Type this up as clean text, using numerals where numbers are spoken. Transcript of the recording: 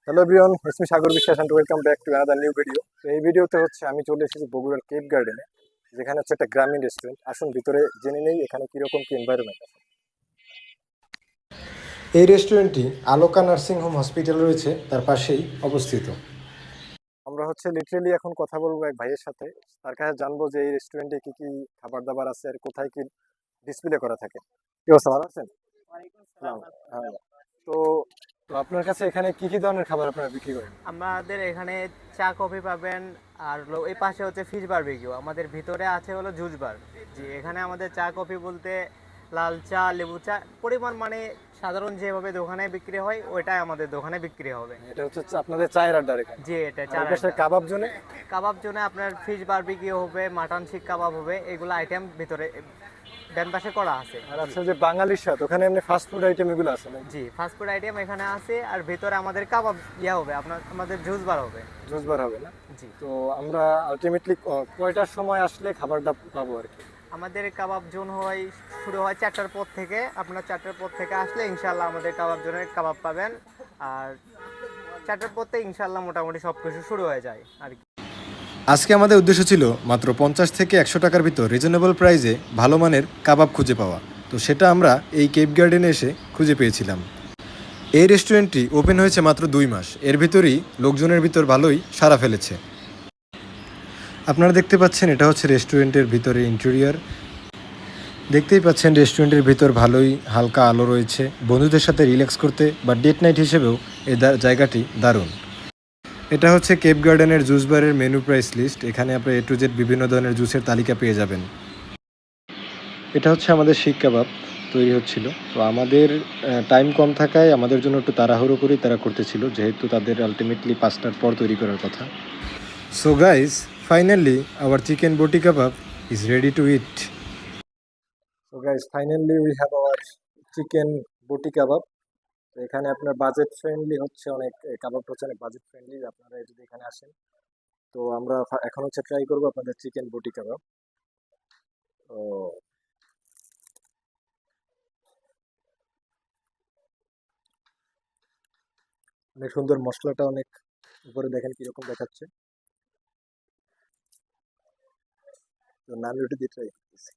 Hello everyone, it's me Sagar Biswas and welcome back to another new video. তো এই ভিডিওতে হচ্ছে আমি চলে এসেছি বগুড়ার কেপ গার্ডেনে, যেখানে হচ্ছে একটা গ্রামীণ রেস্টুরেন্ট। আসুন ভিতরে জেনে নেই এখানে কিরকম কি এনভায়রনমেন্ট আছে। এই রেস্টুরেন্টটি আলোকা নার্সিং হোম হসপিটাল রয়েছে তার পাশেই অবস্থিত। আমরা হচ্ছে লিটারেলি এখন কথা বলবো এক ভাইয়ের সাথে, তার কাছে জানবো যে এই রেস্টুরেন্টে কি কি খাবার দাবার আছে আর কোথায় কি ডিসপ্লে করা থাকে। কি অবস্থা, ভালো আছেন? সালাম। হ্যাঁ। তো তো আপনার কাছে এখানে কি কি ধরনের খাবার আপনারা বিক্রি করেন? আমাদের এখানে চা কফি পাবেন। আর হলো এই পাশে হচ্ছে ফিশ বারবিকিউ, আমাদের ভিতরে আছে হলো জুস বার। জি, এখানে আমাদের চা কফি বলতে লাল চা, লেবু চা পরিমাণ মানে সাধারণ যেভাবে দোকানে বিক্রি হয় ওইটাই আমাদের দোকানে বিক্রি হবে। এটা হচ্ছে আপনাদের চায়ের আড্ডার এখানে। জি, এটা আর চা এই পাশে কাবাব জোনে? কাবাব জন্য আপনার ফিশ বারবিকিউ হবে, মাটন শিক কাবাব হবে, এগুলো আইটেম ভিতরে ডান পাশে করা আছে। আর আচ্ছা, যে বাঙালির স্বাদ, ওখানে এমনি ফাস্ট ফুড আইটেম এগুলো আছে নাকি? জি, ফাস্ট ফুড আইটেম এখানে আছে। আর ভিতরে আমাদের কাবাব হবে, আমাদের জুস বার হবে। জুস বার হবে না? জি। তো আমরা আলটিমেটলি কয়টার সময় আসলে খাবারটা পাবো আর কি? আমাদের কাবাব জোন হয়, শুরু হয় 4টার পর থেকে। আপনার 4টার পর থেকে আসলে ইনশাল্লাহ আমাদের কাবাব জোনের কাবাব পাবেন। আর 4টার পর থেকে ইনশাল্লাহ মোটামুটি সব কিছু শুরু হয়ে যায় আর কি। আজকে আমাদের উদ্দেশ্য ছিল মাত্র 50 থেকে 100 টাকার ভিতর রিজনেবল প্রাইসে ভালো মানের কাবাব খুঁজে পাওয়া। তো সেটা আমরা এই কেপ গার্ডেনে এসে খুঁজে পেয়েছিলাম। এই রেস্টুরেন্টটি ওপেন হয়েছে মাত্র 2 মাস, এর ভিতরই লোকজনের ভিতর ভালোই সাড়া ফেলেছে। আপনারা দেখতে পাচ্ছেন এটা হচ্ছে রেস্টুরেন্টের ভিতরে ইন্টেরিয়র। দেখতেই পাচ্ছেন রেস্টুরেন্টের ভিতর ভালোই হালকা আলো রয়েছে। বন্ধুদের সাথে রিল্যাক্স করতে বা ডেট নাইট হিসেবেও এই জায়গাটি দারুণ। এটা হচ্ছে কেপ গার্ডেনের জুস বারের মেনু প্রাইস লিস্ট। এখানে আপনি এ টু জেড বিভিন্ন ধরনের জুসের তালিকা পেয়ে যাবেন। এটা হচ্ছে আমাদের শিক কাবাব তৈরি হচ্ছিল। তো আমাদের টাইম কম থাকায় আমাদের জন্য একটু তাড়াহুড়ো করেই তারা করতেছিল, যেহেতু তাদের আলটিমেটলি 5টার পর তৈরি করার কথা। So guys, finally our chicken boti kebab is ready to eat. So guys, finally we have our chicken boti kebab. তো এখানে আপনার বাজেট ফ্রেন্ডলি হচ্ছে অনেক, কাবাবটা হচ্ছে অনেক বাজেট ফ্রেন্ডলি, আপনারা যদি এখানে আসেন। তো আমরা এখন হচ্ছে ট্রাই করবো আপনাদের চিকেন বটি কাবাব। তো অনেক সুন্দর, মশলাটা অনেক উপরে, দেখেন কিরকম দেখাচ্ছে। তো নান রুটি দিয়ে ট্রাই করতেছি।